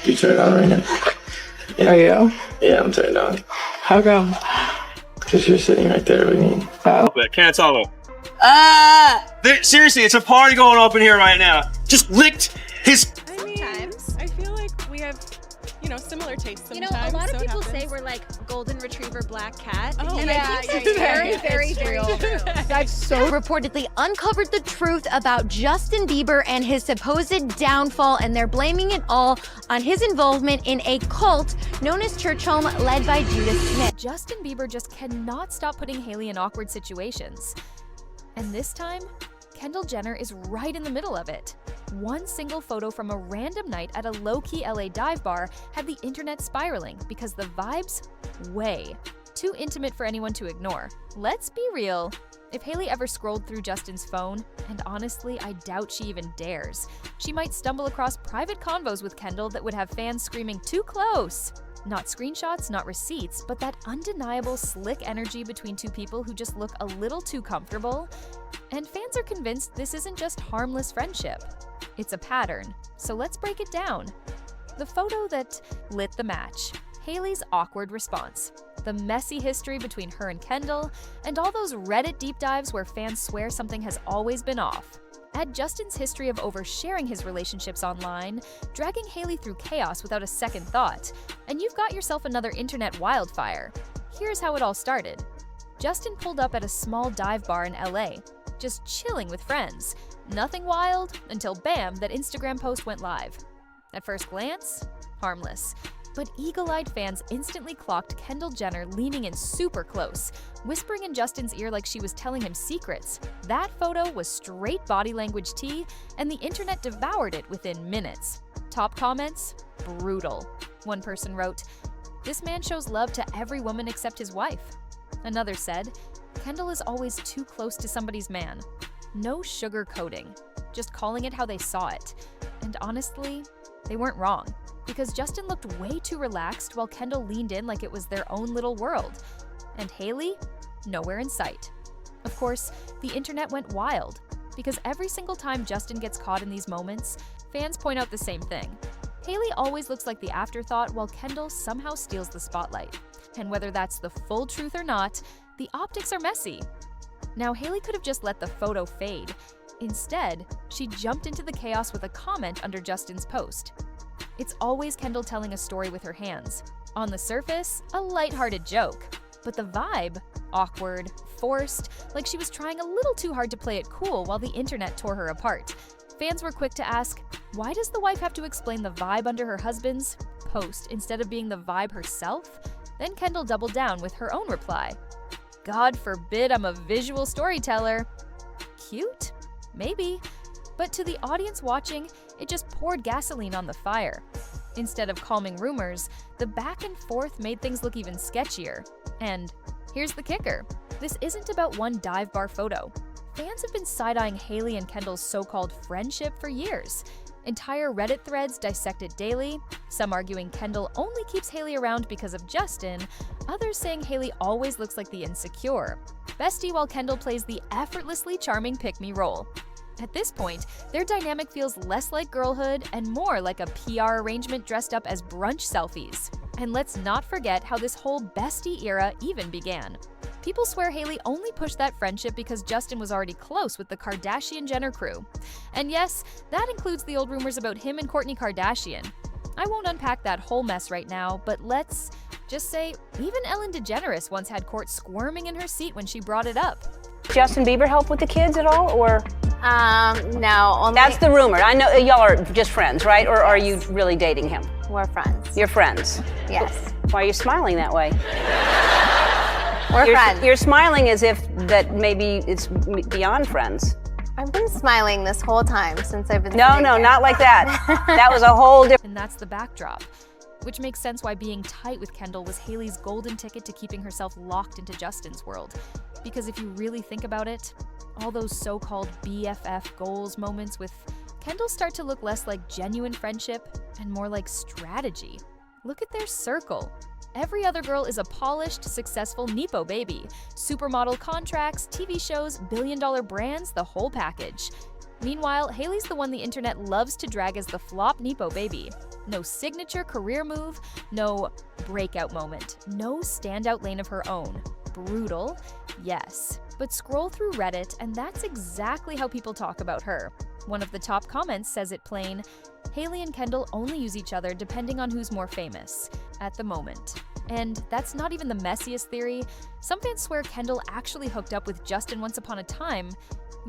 You turned on right now? Yeah. Are you? Yeah, I'm turned on. How come? Because you're sitting right there with me. Oh. Can't follow. Seriously, it's a party going up in here right now. Just licked his. I mean, I feel like we have, similar tastes sometimes. A lot of so it people say happens. we're like golden retriever black cat. Oh, and yeah, I think that's very true. That's so reportedly uncovered the truth about Justin Bieber and his supposed downfall, and they're blaming it all on his involvement in a cult known as Church Home, led by Judas Smith. Justin Bieber just cannot stop putting Hailey in awkward situations. And this time, Kendall Jenner is right in the middle of it. One single photo from a random night at a low-key LA dive bar had the internet spiraling because the vibes, way too intimate for anyone to ignore. Let's be real. If Hailey ever scrolled through Justin's phone, and honestly, I doubt she even dares, she might stumble across private convos with Kendall that would have fans screaming, "Too close!" Not screenshots, not receipts, but that undeniable slick energy between two people who just look a little too comfortable. And fans are convinced this isn't just harmless friendship. It's a pattern, so let's break it down. The photo that lit the match, Hailey's awkward response, the messy history between her and Kendall, and all those Reddit deep dives where fans swear something has always been off. Add Justin's history of oversharing his relationships online, dragging Hailey through chaos without a second thought, and you've got yourself another internet wildfire. Here's how it all started. Justin pulled up at a small dive bar in LA, just chilling with friends. Nothing wild until bam, that Instagram post went live. At first glance, harmless. But eagle-eyed fans instantly clocked Kendall Jenner leaning in super close, whispering in Justin's ear like she was telling him secrets. That photo was straight body language tea, and the internet devoured it within minutes. Top comments? Brutal. One person wrote, "This man shows love to every woman except his wife." Another said, "Kendall is always too close to somebody's man." No sugarcoating, just calling it how they saw it. And honestly, they weren't wrong, because Justin looked way too relaxed while Kendall leaned in like it was their own little world. And Hailey? Nowhere in sight. Of course, the internet went wild, because every single time Justin gets caught in these moments, fans point out the same thing. Hailey always looks like the afterthought while Kendall somehow steals the spotlight. And whether that's the full truth or not, the optics are messy. Now, Hailey could have just let the photo fade. Instead, she jumped into the chaos with a comment under Justin's post. It's always Kendall telling a story with her hands. On the surface, a lighthearted joke. But the vibe? Awkward, forced, like she was trying a little too hard to play it cool while the internet tore her apart. Fans were quick to ask, why does the wife have to explain the vibe under her husband's post instead of being the vibe herself? Then Kendall doubled down with her own reply. God forbid I'm a visual storyteller. Cute? Maybe. But to the audience watching, it just poured gasoline on the fire. Instead of calming rumors, the back and forth made things look even sketchier. And here's the kicker. This isn't about one dive bar photo. Fans have been side-eyeing Hailey and Kendall's so-called friendship for years. Entire Reddit threads dissect it daily, some arguing Kendall only keeps Hailey around because of Justin, others saying Hailey always looks like the insecure bestie while Kendall plays the effortlessly charming pick-me role. At this point, their dynamic feels less like girlhood and more like a PR arrangement dressed up as brunch selfies. And let's not forget how this whole bestie era even began. People swear Hailey only pushed that friendship because Justin was already close with the Kardashian-Jenner crew. And yes, that includes the old rumors about him and Kourtney Kardashian. I won't unpack that whole mess right now, but let's just say even Ellen DeGeneres once had Kourt squirming in her seat when she brought it up. Justin Bieber help with the kids at all, or? No. Only That's the rumor. I know y'all are just friends, right? Or are you really dating him? we're friends. You're friends? Yes. Why are you smiling that way? We're friends. You're smiling as if that maybe it's beyond friends. I've been smiling this whole time since I've been No, sitting here. not like that. That was a whole different... And that's the backdrop, which makes sense why being tight with Kendall was Hailey's golden ticket to keeping herself locked into Justin's world. Because if you really think about it, all those so-called BFF goals moments with Kendall start to look less like genuine friendship and more like strategy. Look at their circle. Every other girl is a polished, successful Nepo baby. Supermodel contracts, TV shows, billion-dollar brands, the whole package. Meanwhile, Hailey's the one the internet loves to drag as the flop Nepo baby. No signature career move, no breakout moment, no standout lane of her own. Brutal, yes. But scroll through Reddit, and that's exactly how people talk about her. One of the top comments says it plain, Hailey and Kendall only use each other depending on who's more famous, at the moment. And that's not even the messiest theory. Some fans swear Kendall actually hooked up with Justin once upon a time,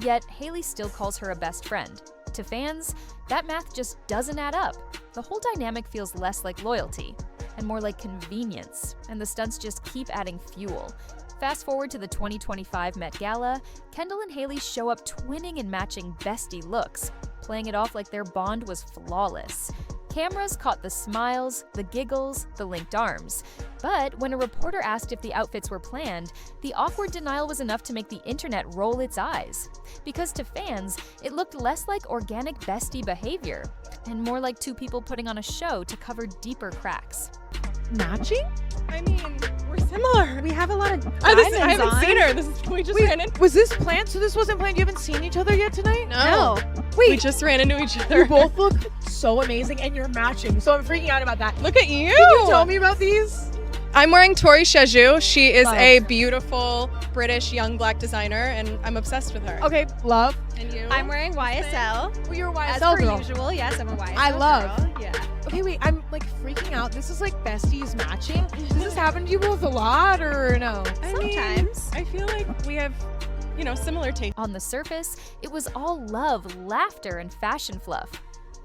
yet Hailey still calls her a best friend. To fans, that math just doesn't add up. The whole dynamic feels less like loyalty, and more like convenience, and the stunts just keep adding fuel. Fast forward to the 2025 Met Gala, Kendall and Hailey show up twinning and matching bestie looks, playing it off like their bond was flawless. Cameras caught the smiles, the giggles, the linked arms. But when a reporter asked if the outfits were planned, the awkward denial was enough to make the internet roll its eyes. Because to fans, it looked less like organic bestie behavior, and more like two people putting on a show to cover deeper cracks. Matching? I mean, we're similar. We have a lot of I diamonds haven't on. seen her. We just ran into. Was this planned? So this wasn't planned? You haven't seen each other yet tonight? No. Wait. We just ran into each You other. both look so amazing and you're matching. So I'm freaking out about that. Look at you. Can you tell me about these? I'm wearing Tori Shaju. She is Love. a beautiful British young black designer, and I'm obsessed with her. Okay, love. And you? I'm wearing YSL. Well, you're a As YSL per girl. usual, yes, I'm a YSL I love. girl. Yeah. Okay, wait, I'm like freaking out. This is like besties matching. Does this happen to you both a lot or no? Sometimes. I feel like we have, similar tastes. On the surface, it was all love, laughter, and fashion fluff.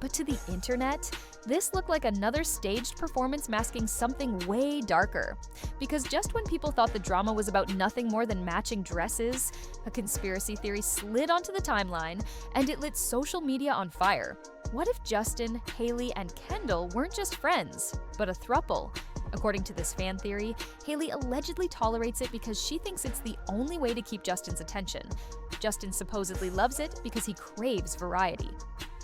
But to the internet, this looked like another staged performance masking something way darker. Because just when people thought the drama was about nothing more than matching dresses, a conspiracy theory slid onto the timeline, and it lit social media on fire. What if Justin, Hailey, and Kendall weren't just friends, but a throuple? According to this fan theory, Hailey allegedly tolerates it because she thinks it's the only way to keep Justin's attention. Justin supposedly loves it because he craves variety.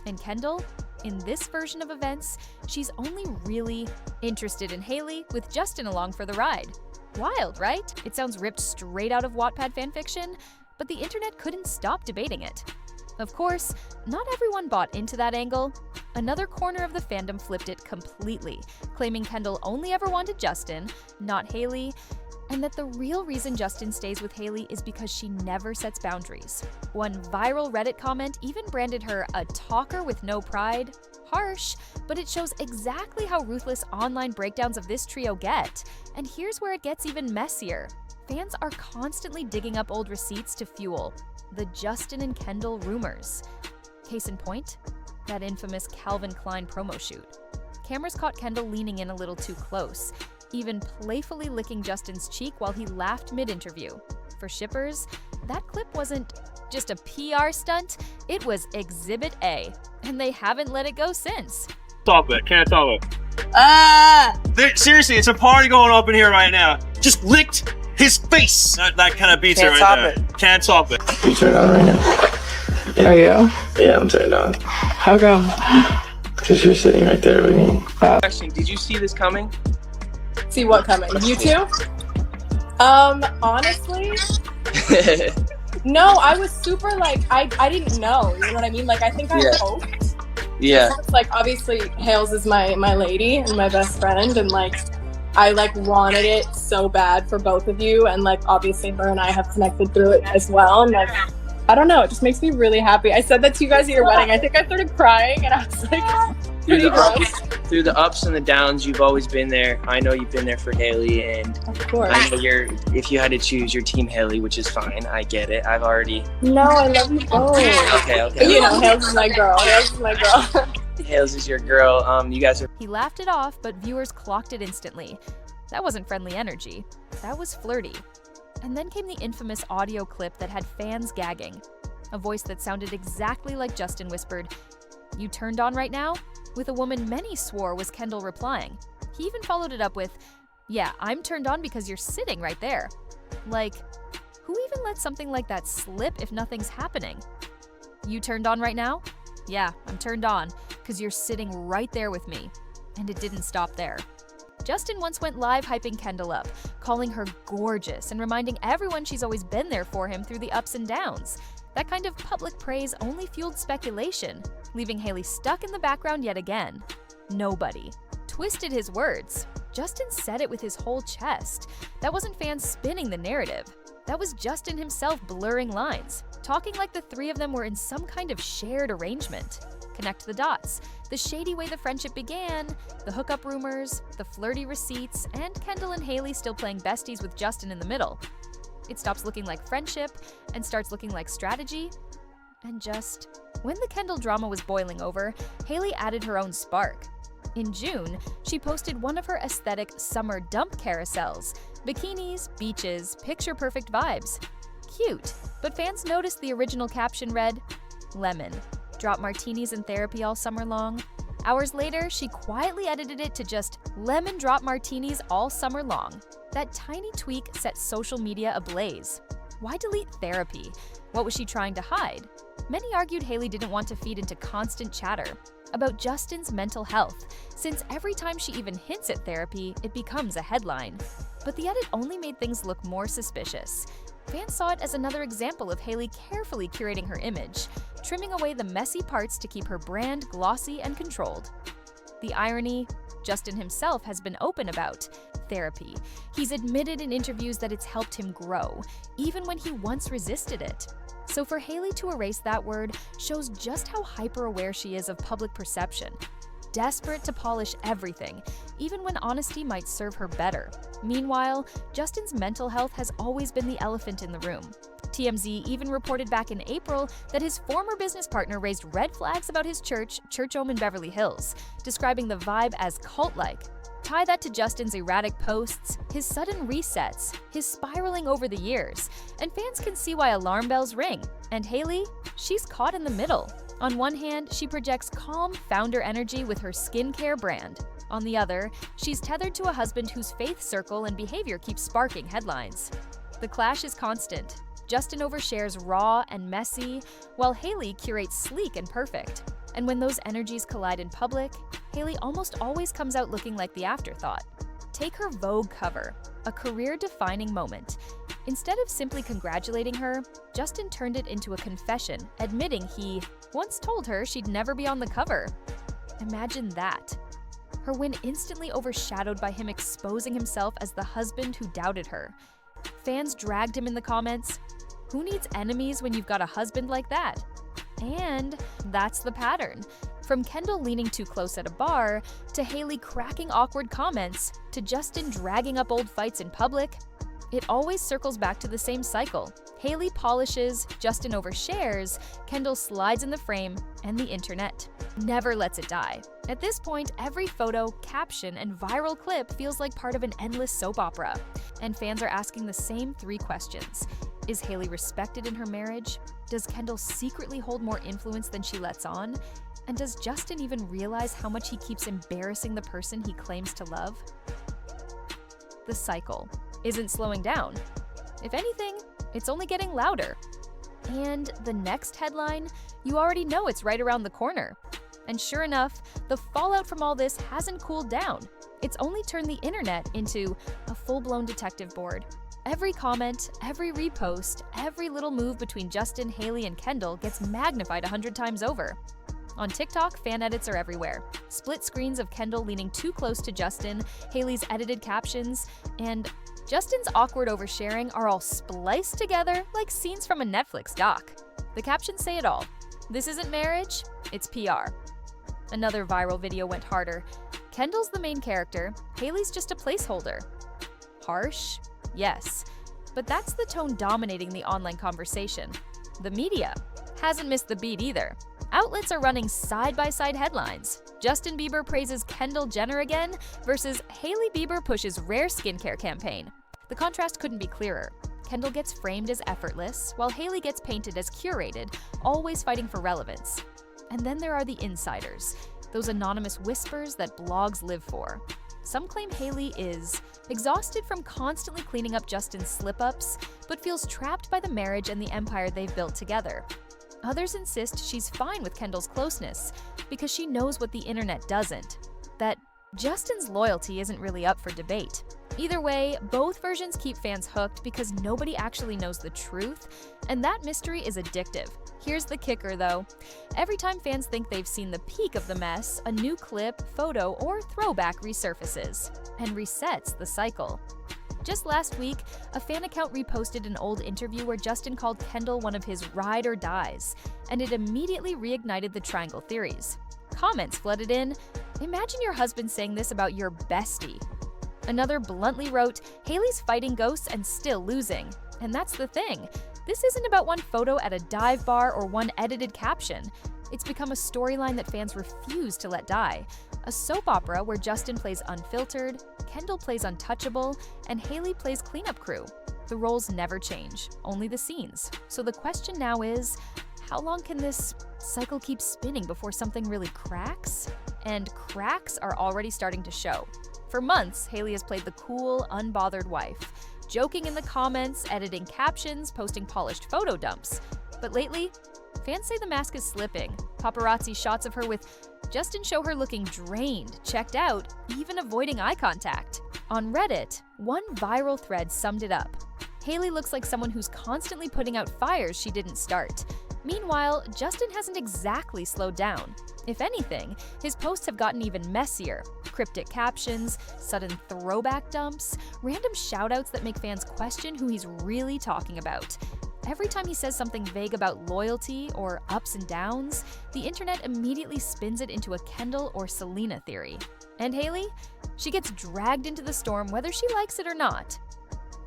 And Kendall? In this version of events, she's only really interested in Hailey with Justin along for the ride. Wild, right? It sounds ripped straight out of Wattpad fanfiction, but the internet couldn't stop debating it. Of course, not everyone bought into that angle. Another corner of the fandom flipped it completely, claiming Kendall only ever wanted Justin, not Hailey, and that the real reason Justin stays with Hailey is because she never sets boundaries. One viral Reddit comment even branded her a talker with no pride. Harsh, but it shows exactly how ruthless online breakdowns of this trio get. And here's where it gets even messier. Fans are constantly digging up old receipts to fuel the Justin and Kendall rumors. Case in point, that infamous Calvin Klein promo shoot. Cameras caught Kendall leaning in a little too close, even playfully licking Justin's cheek while he laughed mid-interview. For shippers, that clip wasn't just a PR stunt, it was Exhibit A, and they haven't let it go since. Stop it. Can't stop it. Seriously, it's a party going up in here right now. Just licked his face. That kind of beats it right there. Can't stop it. You turned on right now? Yeah. Are you? Yeah, I'm turned on. How come? Because you're sitting right there with me. Question, did you see this coming? See what coming? You too? Honestly, no, I was super I didn't know, you know what I mean? Like, I think I hoped. Yeah. It's like, obviously, Hales is my lady and my best friend, and I wanted it so bad for both of you, and obviously her and I have connected through it as well, and I don't know, it just makes me really happy. I said that to you guys at your wedding. I think I started crying, and I was pretty gross. Through the ups and the downs, you've always been there. I know you've been there for Hailey, and Of course. I know if you had to choose, your team Hailey, which is fine. I get it. I've already. No, I love you both. Okay. You know, Hales is my girl. Hales is my girl. Hales is your girl. You guys are. He laughed it off, but viewers clocked it instantly. That wasn't friendly energy. That was flirty. And then came the infamous audio clip that had fans gagging. A voice that sounded exactly like Justin whispered, "You turned on right now?" with a woman many swore was Kendall replying. He even followed it up with, "Yeah, I'm turned on because you're sitting right there." Like, who even lets something like that slip if nothing's happening? "You turned on right now?" "Yeah, I'm turned on because you're sitting right there with me." And it didn't stop there. Justin once went live hyping Kendall up, calling her gorgeous and reminding everyone she's always been there for him through the ups and downs. That kind of public praise only fueled speculation, leaving Hailey stuck in the background yet again. Nobody. Twisted his words. Justin said it with his whole chest. That wasn't fans spinning the narrative. That was Justin himself blurring lines, talking like the three of them were in some kind of shared arrangement. Connect the dots. The shady way the friendship began, the hookup rumors, the flirty receipts, and Kendall and Hailey still playing besties with Justin in the middle. It stops looking like friendship and starts looking like strategy. And just when the Kendall drama was boiling over, Hailey added her own spark. In June, she posted one of her aesthetic summer dump carousels. Bikinis, beaches, picture-perfect vibes. Cute, but fans noticed the original caption read, "Lemon. Drop martinis in therapy all summer long." Hours later, she quietly edited it to just "Lemon drop martinis all summer long." That tiny tweak set social media ablaze. Why delete therapy? What was she trying to hide? Many argued Hailey didn't want to feed into constant chatter about Justin's mental health, since every time she even hints at therapy, it becomes a headline. But the edit only made things look more suspicious. Fans saw it as another example of Hailey carefully curating her image, trimming away the messy parts to keep her brand glossy and controlled. The irony, Justin himself has been open about therapy. He's admitted in interviews that it's helped him grow, even when he once resisted it. So for Hailey to erase that word shows just how hyper-aware she is of public perception. Desperate to polish everything, even when honesty might serve her better. Meanwhile, Justin's mental health has always been the elephant in the room. TMZ even reported back in April that his former business partner raised red flags about his church home in Beverly Hills, describing the vibe as cult-like. Tie that to Justin's erratic posts, his sudden resets, his spiraling over the years, and fans can see why alarm bells ring. And Hailey, she's caught in the middle. On one hand, she projects calm founder energy with her skincare brand. On the other, she's tethered to a husband whose faith circle and behavior keeps sparking headlines. The clash is constant. Justin overshares raw and messy, while Hailey curates sleek and perfect. And when those energies collide in public, Hailey almost always comes out looking like the afterthought. Take her Vogue cover, a career-defining moment. Instead of simply congratulating her, Justin turned it into a confession, admitting he once told her she'd never be on the cover. Imagine that. Her win instantly overshadowed by him exposing himself as the husband who doubted her. Fans dragged him in the comments. Who needs enemies when you've got a husband like that? And that's the pattern. From Kendall leaning too close at a bar, to Hailey cracking awkward comments, to Justin dragging up old fights in public, it always circles back to the same cycle. Hailey polishes, Justin overshares, Kendall slides in the frame, and the internet never lets it die. At this point, every photo, caption, and viral clip feels like part of an endless soap opera. And fans are asking the same three questions. Is Hailey respected in her marriage? Does Kendall secretly hold more influence than she lets on? And does Justin even realize how much he keeps embarrassing the person he claims to love? The cycle isn't slowing down. If anything, it's only getting louder. And the next headline, you already know it's right around the corner. And sure enough, the fallout from all this hasn't cooled down. It's only turned the internet into a full-blown detective board. Every comment, every repost, every little move between Justin, Hailey, and Kendall gets magnified 100 times over. On TikTok, fan edits are everywhere. Split screens of Kendall leaning too close to Justin, Hailey's edited captions, and Justin's awkward oversharing are all spliced together like scenes from a Netflix doc. The captions say it all. This isn't marriage, it's PR. Another viral video went harder. Kendall's the main character, Hailey's just a placeholder. Harsh? Yes. But that's the tone dominating the online conversation. The media hasn't missed the beat either. Outlets are running side-by-side headlines. Justin Bieber praises Kendall Jenner again versus Hailey Bieber pushes rare skincare campaign. The contrast couldn't be clearer. Kendall gets framed as effortless, while Hailey gets painted as curated, always fighting for relevance. And then there are the insiders, those anonymous whispers that blogs live for. Some claim Hailey is exhausted from constantly cleaning up Justin's slip-ups, but feels trapped by the marriage and the empire they've built together. Others insist she's fine with Kendall's closeness because she knows what the internet doesn't, that Justin's loyalty isn't really up for debate. Either way, both versions keep fans hooked because nobody actually knows the truth, and that mystery is addictive. Here's the kicker, though. Every time fans think they've seen the peak of the mess, a new clip, photo, or throwback resurfaces and resets the cycle. Just last week, a fan account reposted an old interview where Justin called Kendall one of his ride or dies, and it immediately reignited the triangle theories. Comments flooded in, "Imagine your husband saying this about your bestie." Another bluntly wrote, "Hailey's fighting ghosts and still losing." And that's the thing. This isn't about one photo at a dive bar or one edited caption. It's become a storyline that fans refuse to let die. A soap opera where Justin plays unfiltered, Kendall plays untouchable, and Hailey plays cleanup crew. The roles never change, only the scenes. So the question now is, how long can this cycle keep spinning before something really cracks? And cracks are already starting to show. For months, Hailey has played the cool, unbothered wife, joking in the comments, editing captions, posting polished photo dumps. But lately, fans say the mask is slipping. Paparazzi shots of her with Justin show her looking drained, checked out, even avoiding eye contact. On Reddit, one viral thread summed it up. Hailey looks like someone who's constantly putting out fires she didn't start. Meanwhile, Justin hasn't exactly slowed down. If anything, his posts have gotten even messier. Cryptic captions, sudden throwback dumps, random shoutouts that make fans question who he's really talking about. Every time he says something vague about loyalty or ups and downs, the internet immediately spins it into a Kendall or Selena theory. And Hailey? She gets dragged into the storm whether she likes it or not.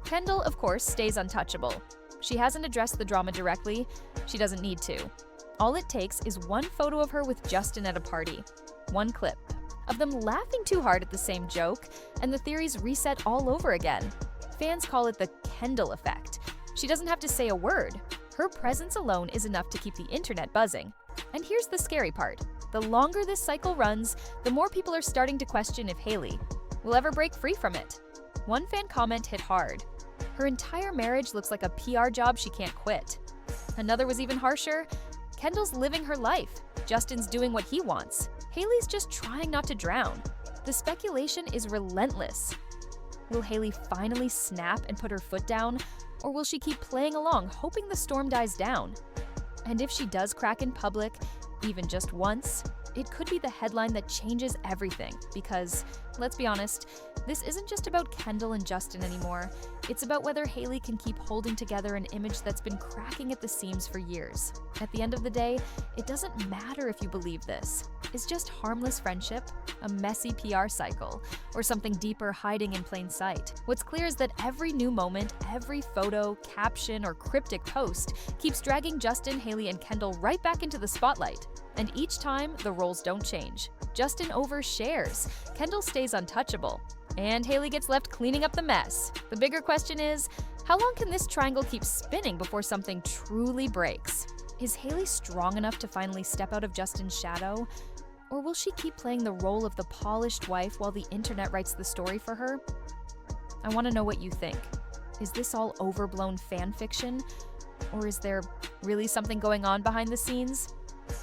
Kendall, of course, stays untouchable. She hasn't addressed the drama directly. She doesn't need to. All it takes is one photo of her with Justin at a party. One clip of them laughing too hard at the same joke, and the theories reset all over again. Fans call it the Kendall effect. She doesn't have to say a word. Her presence alone is enough to keep the internet buzzing. And here's the scary part. The longer this cycle runs, the more people are starting to question if Hailey will ever break free from it. One fan comment hit hard. Her entire marriage looks like a PR job she can't quit. Another was even harsher. Kendall's living her life. Justin's doing what he wants. Hailey's just trying not to drown. The speculation is relentless. Will Hailey finally snap and put her foot down? Or will she keep playing along, hoping the storm dies down? And if she does crack in public, even just once, it could be the headline that changes everything. Because, let's be honest, this isn't just about Kendall and Justin anymore. It's about whether Hailey can keep holding together an image that's been cracking at the seams for years. At the end of the day, it doesn't matter if you believe this. It's just harmless friendship, a messy PR cycle, or something deeper hiding in plain sight. What's clear is that every new moment, every photo, caption, or cryptic post keeps dragging Justin, Hailey, and Kendall right back into the spotlight. And each time, the roles don't change. Justin overshares, Kendall stays untouchable, and Hailey gets left cleaning up the mess. The bigger question is, how long can this triangle keep spinning before something truly breaks? Is Hailey strong enough to finally step out of Justin's shadow? Or will she keep playing the role of the polished wife while the internet writes the story for her? I want to know what you think. Is this all overblown fan fiction? Or is there really something going on behind the scenes?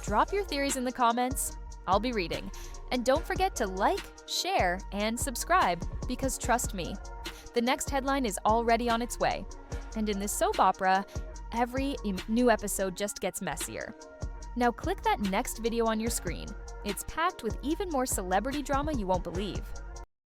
Drop your theories in the comments. I'll be reading. And don't forget to like, share, and subscribe, because trust me, the next headline is already on its way. And in this soap opera, every new episode just gets messier. Now click that next video on your screen. It's packed with even more celebrity drama you won't believe.